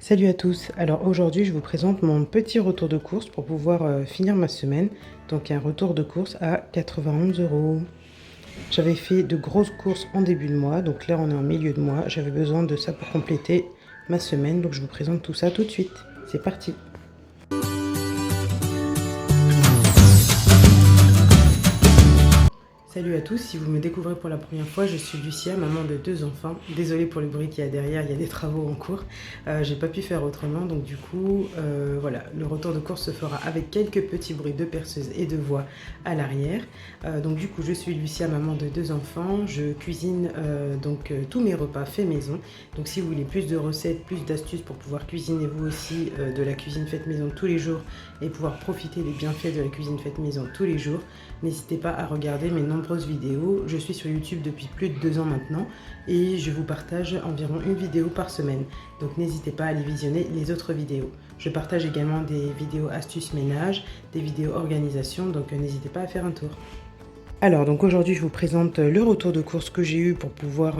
Salut à tous, alors aujourd'hui je vous présente mon petit retour de course pour pouvoir finir ma semaine. Donc un retour de course à 91 euros. J'avais fait de grosses courses en début de mois, donc là on est en milieu de mois. J'avais besoin de ça pour compléter ma semaine, donc je vous présente tout ça tout de suite. C'est parti. Salut à tous, si vous me découvrez pour la première fois, je suis Lucia, maman de 2 enfants. Désolée pour le bruit qu'il y a derrière, il y a des travaux en cours. J'ai pas pu faire autrement, donc du coup, voilà, le retour de course se fera avec quelques petits bruits de perceuse et de voix à l'arrière. Donc du coup, je suis Lucia, maman de 2 enfants. Je cuisine tous mes repas faits maison. Donc si vous voulez plus de recettes, plus d'astuces pour pouvoir cuisiner vous aussi de la cuisine faite maison tous les jours et pouvoir profiter des bienfaits de la cuisine faite maison tous les jours, n'hésitez pas à regarder mes nombreuses vidéos. Je suis sur YouTube depuis plus de 2 ans maintenant et je vous partage environ une vidéo par semaine. Donc n'hésitez pas à aller visionner les autres vidéos. Je partage également des vidéos astuces ménage, des vidéos organisation, donc n'hésitez pas à faire un tour. Alors donc aujourd'hui je vous présente le retour de course que j'ai eu pour pouvoir,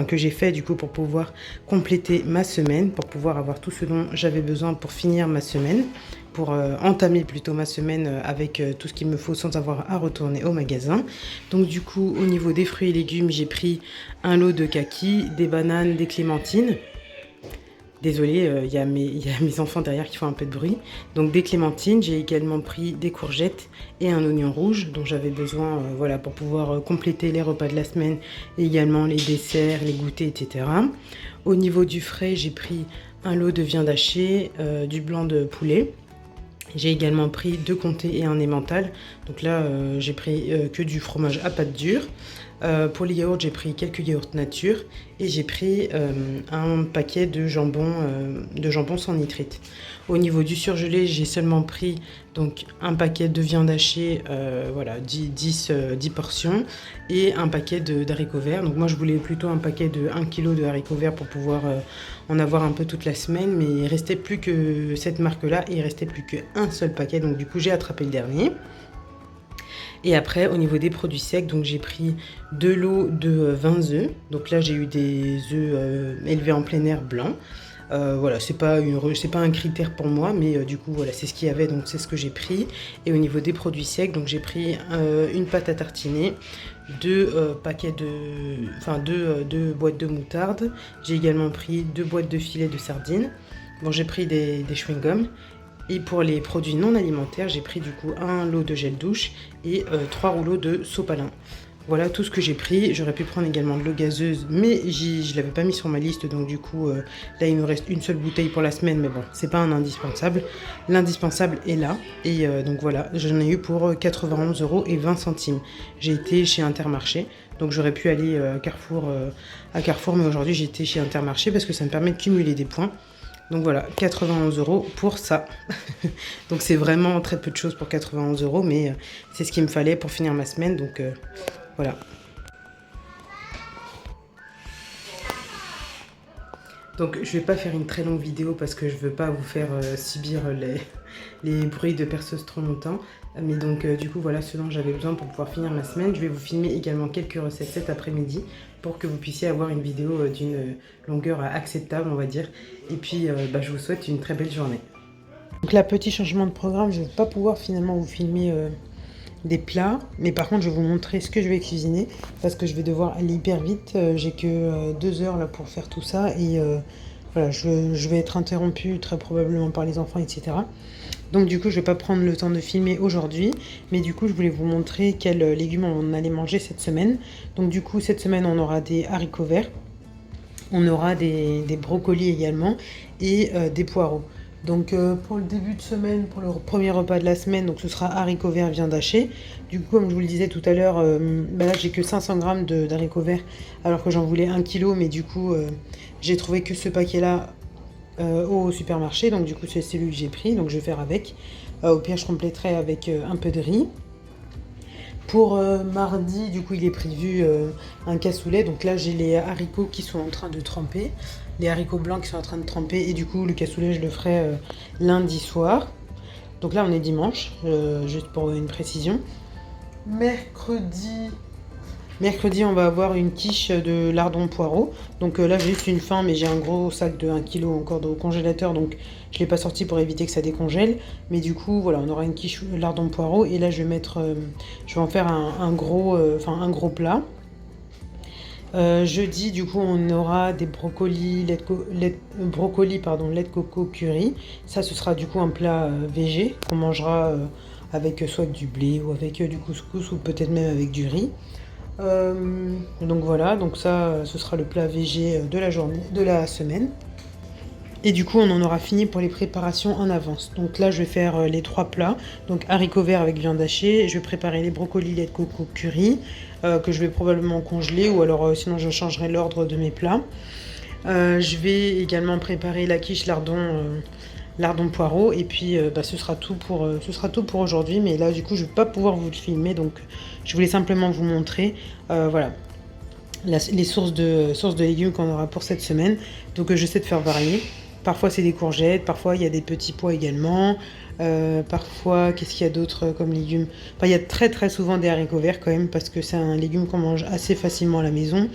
que j'ai fait du coup pour pouvoir compléter ma semaine, pour pouvoir avoir tout ce dont j'avais besoin pour finir ma semaine, pour entamer plutôt ma semaine avec tout ce qu'il me faut sans avoir à retourner au magasin. Donc du coup au niveau des fruits et légumes j'ai pris un lot de kakis, des bananes, des clémentines. Désolée, il y a mes enfants derrière qui font un peu de bruit. Donc des clémentines, j'ai également pris des courgettes et un oignon rouge dont j'avais besoin voilà, pour pouvoir compléter les repas de la semaine, et également les desserts, les goûters, etc. Au niveau du frais, j'ai pris un lot de viande hachée, du blanc de poulet. J'ai également pris 2 comtés et un emmental. Donc là, j'ai pris que du fromage à pâte dure. Pour les yaourts, j'ai pris quelques yaourts nature et j'ai pris un paquet de jambon sans nitrite. Au niveau du surgelé, j'ai seulement pris donc un paquet de viande hachée, voilà, 10 portions et un paquet d'haricots verts. Donc moi, je voulais plutôt un paquet de 1 kg de haricots verts pour pouvoir en avoir un peu toute la semaine. Mais il restait plus que cette marque-là et il restait plus qu'un seul paquet. Donc du coup, j'ai attrapé le dernier. Et après, au niveau des produits secs, donc j'ai pris 2 lots de 20 œufs. Donc là, j'ai eu des œufs élevés en plein air blancs. Voilà, c'est pas un critère pour moi, mais du coup, voilà, c'est ce qu'il y avait, donc c'est ce que j'ai pris. Et au niveau des produits secs, donc j'ai pris une pâte à tartiner, 2 boîtes de moutarde. J'ai également pris 2 boîtes de filets de sardines. Bon, j'ai pris des chewing-gums. Et pour les produits non alimentaires, j'ai pris du coup un lot de gel douche et 3 rouleaux de sopalin. Voilà tout ce que j'ai pris. J'aurais pu prendre également de l'eau gazeuse, mais je ne l'avais pas mis sur ma liste. Donc du coup, là, il me reste une seule bouteille pour la semaine. Mais bon, c'est pas un indispensable. L'indispensable est là. Et donc voilà, j'en ai eu pour 91 € et 20 centimes. J'ai été chez Intermarché. Donc j'aurais pu aller à Carrefour, mais aujourd'hui j'ai été chez Intermarché parce que ça me permet de cumuler des points. Donc voilà, 91 € pour ça. Donc c'est vraiment très peu de choses pour 91 €, mais c'est ce qu'il me fallait pour finir ma semaine. Donc voilà. Donc je vais pas faire une très longue vidéo parce que je veux pas vous faire subir les bruits de perceuse trop longtemps. Mais donc du coup voilà ce dont j'avais besoin pour pouvoir finir ma semaine. Je vais vous filmer également quelques recettes cet après-midi pour que vous puissiez avoir une vidéo d'une longueur acceptable, on va dire. Et puis je vous souhaite une très belle journée. Donc là, petit changement de programme, je ne vais pas pouvoir finalement vous filmer des plats, mais par contre je vais vous montrer ce que je vais cuisiner parce que je vais devoir aller hyper vite. J'ai que 2 heures là pour faire tout ça et voilà, je vais être interrompue très probablement par les enfants, etc. Donc du coup je vais pas prendre le temps de filmer aujourd'hui, mais du coup je voulais vous montrer quels légumes on allait manger cette semaine. Donc du coup cette semaine on aura des haricots verts, on aura des brocolis également et des poireaux. Donc pour le début de semaine, pour le premier repas de la semaine, donc ce sera haricots verts, viande hachée. Du coup, comme je vous le disais tout à l'heure, là j'ai que 500 g d'haricots verts alors que j'en voulais 1 kg, mais du coup j'ai trouvé que ce paquet-là au supermarché. Donc du coup c'est celui que j'ai pris, donc je vais faire avec. Au pire je compléterai avec un peu de riz. Pour mardi, du coup, il est prévu un cassoulet. Donc là, j'ai les haricots qui sont en train de tremper. Les haricots blancs qui sont en train de tremper. Et du coup, le cassoulet, je le ferai lundi soir. Donc là, on est dimanche, juste pour une précision. Mercredi, Mercredi, on va avoir une quiche de lardons poireaux. Donc là, j'ai juste une faim, mais j'ai un gros sac de 1 kg encore au congélateur, donc je ne l'ai pas sorti pour éviter que ça décongèle. Mais du coup, voilà, on aura une quiche lardons poireaux. Et là, je vais mettre, je vais en faire un gros plat. Jeudi, du coup, on aura des brocolis, lait de coco curry. Ça, ce sera du coup un plat végé qu'on mangera avec soit du blé ou avec du couscous ou peut-être même avec du riz. Donc voilà, donc ça, ce sera le plat végé de la journée, de la semaine. Et du coup, on en aura fini pour les préparations en avance. Donc là, je vais faire les 3 plats. Donc haricots verts avec viande hachée. Je vais préparer les brocolis lait de coco curry que je vais probablement congeler ou alors sinon je changerai l'ordre de mes plats. Je vais également préparer la quiche lardon poireau et puis ce sera tout pour aujourd'hui. Mais là, du coup, je ne vais pas pouvoir vous le filmer, donc je voulais simplement vous montrer, voilà, les sources de légumes qu'on aura pour cette semaine. Donc j'essaie de faire varier. Parfois c'est des courgettes, parfois il y a des petits pois également. Parfois, qu'est-ce qu'il y a d'autre comme légumes? Enfin, il y a très très souvent des haricots verts quand même parce que c'est un légume qu'on mange assez facilement à la maison.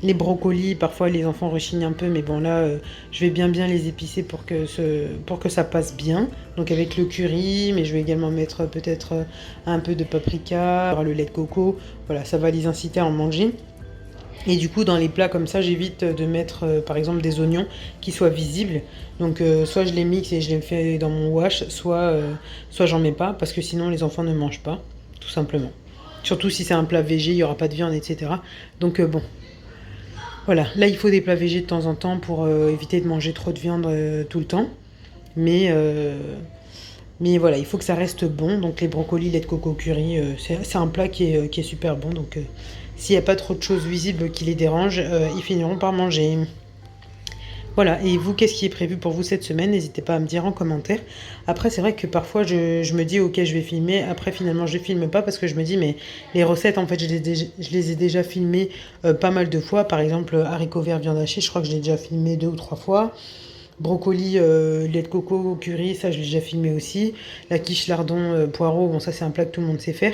Les brocolis, parfois les enfants rechignent un peu, mais bon là, je vais bien les épicer pour que ça passe bien. Donc avec le curry, mais je vais également mettre peut-être un peu de paprika, le lait de coco. Voilà, ça va les inciter à en manger. Et du coup, dans les plats comme ça, j'évite de mettre par exemple des oignons qui soient visibles. Donc soit je les mixe et je les fais dans mon wash, soit j'en mets pas parce que sinon les enfants ne mangent pas, tout simplement. Surtout si c'est un plat végé, il n'y aura pas de viande, etc. Donc bon, voilà. Là, il faut des plats végés de temps en temps pour éviter de manger trop de viande tout le temps. Mais voilà, il faut que ça reste bon. Donc les brocolis, lait de coco curry, c'est un plat qui est super bon. Donc s'il n'y a pas trop de choses visibles qui les dérangent, ils finiront par manger. Voilà, et vous, qu'est-ce qui est prévu pour vous cette semaine? N'hésitez pas à me dire en commentaire. Après, c'est vrai que parfois, je me dis, ok, je vais filmer. Après, finalement, je ne filme pas parce que je me dis, mais les recettes, en fait, je les ai déjà filmées pas mal de fois. Par exemple, haricots verts, viande hachée, je crois que je l'ai déjà filmé 2 ou 3 fois. Brocoli, lait de coco, curry, ça, je l'ai déjà filmé aussi. La quiche lardon, poireau, bon, ça, c'est un plat que tout le monde sait faire.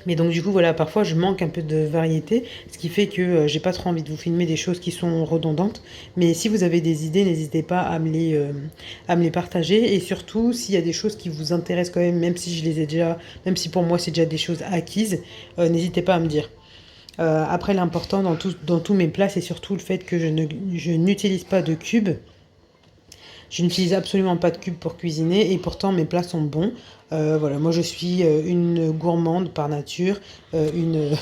Mais donc du coup voilà, parfois je manque un peu de variété, ce qui fait que j'ai pas trop envie de vous filmer des choses qui sont redondantes. Mais si vous avez des idées, n'hésitez pas à me les partager. Et surtout, s'il y a des choses qui vous intéressent quand même, même si je les ai déjà, même si pour moi c'est déjà des choses acquises, n'hésitez pas à me dire. Après, l'important dans tous mes plats, c'est surtout le fait que je n'utilise pas de cubes. Je n'utilise absolument pas de cubes pour cuisiner et pourtant mes plats sont bons. Voilà, moi je suis une gourmande par nature, une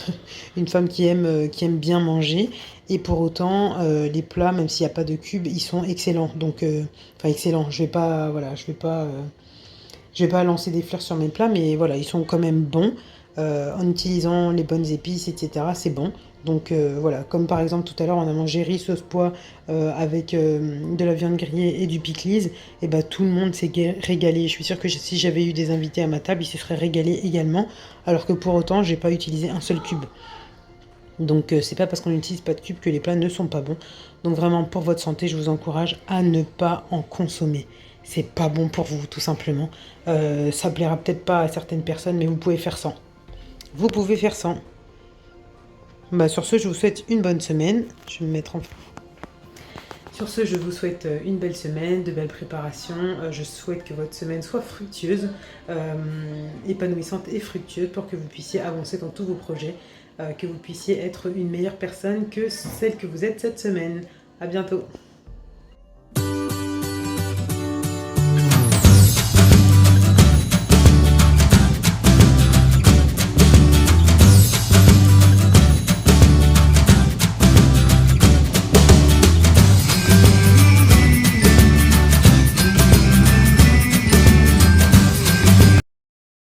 femme qui aime bien manger. Et pour autant, les plats, même s'il n'y a pas de cubes, ils sont excellents. Donc, enfin excellents. Je vais pas lancer des fleurs sur mes plats, mais voilà, ils sont quand même bons. En utilisant les bonnes épices, etc. C'est bon. Donc voilà, comme par exemple tout à l'heure on a mangé riz sauce pois avec de la viande grillée et du pickles, et bah tout le monde s'est régalé. Je suis sûre que si j'avais eu des invités à ma table, ils se seraient régalés également, alors que pour autant j'ai pas utilisé un seul cube. Donc c'est pas parce qu'on n'utilise pas de cube que les plats ne sont pas bons. Donc vraiment pour votre santé, je vous encourage à ne pas en consommer. C'est pas bon pour vous tout simplement. Ça plaira peut-être pas à certaines personnes, mais vous pouvez faire sans. Vous pouvez faire sans. Bah, sur ce, je vous souhaite une bonne semaine. Je vais me mettre en... Sur ce, je vous souhaite une belle semaine, de belles préparations. Je souhaite que votre semaine soit fructueuse, épanouissante et fructueuse pour que vous puissiez avancer dans tous vos projets, que vous puissiez être une meilleure personne que celle que vous êtes cette semaine. À bientôt.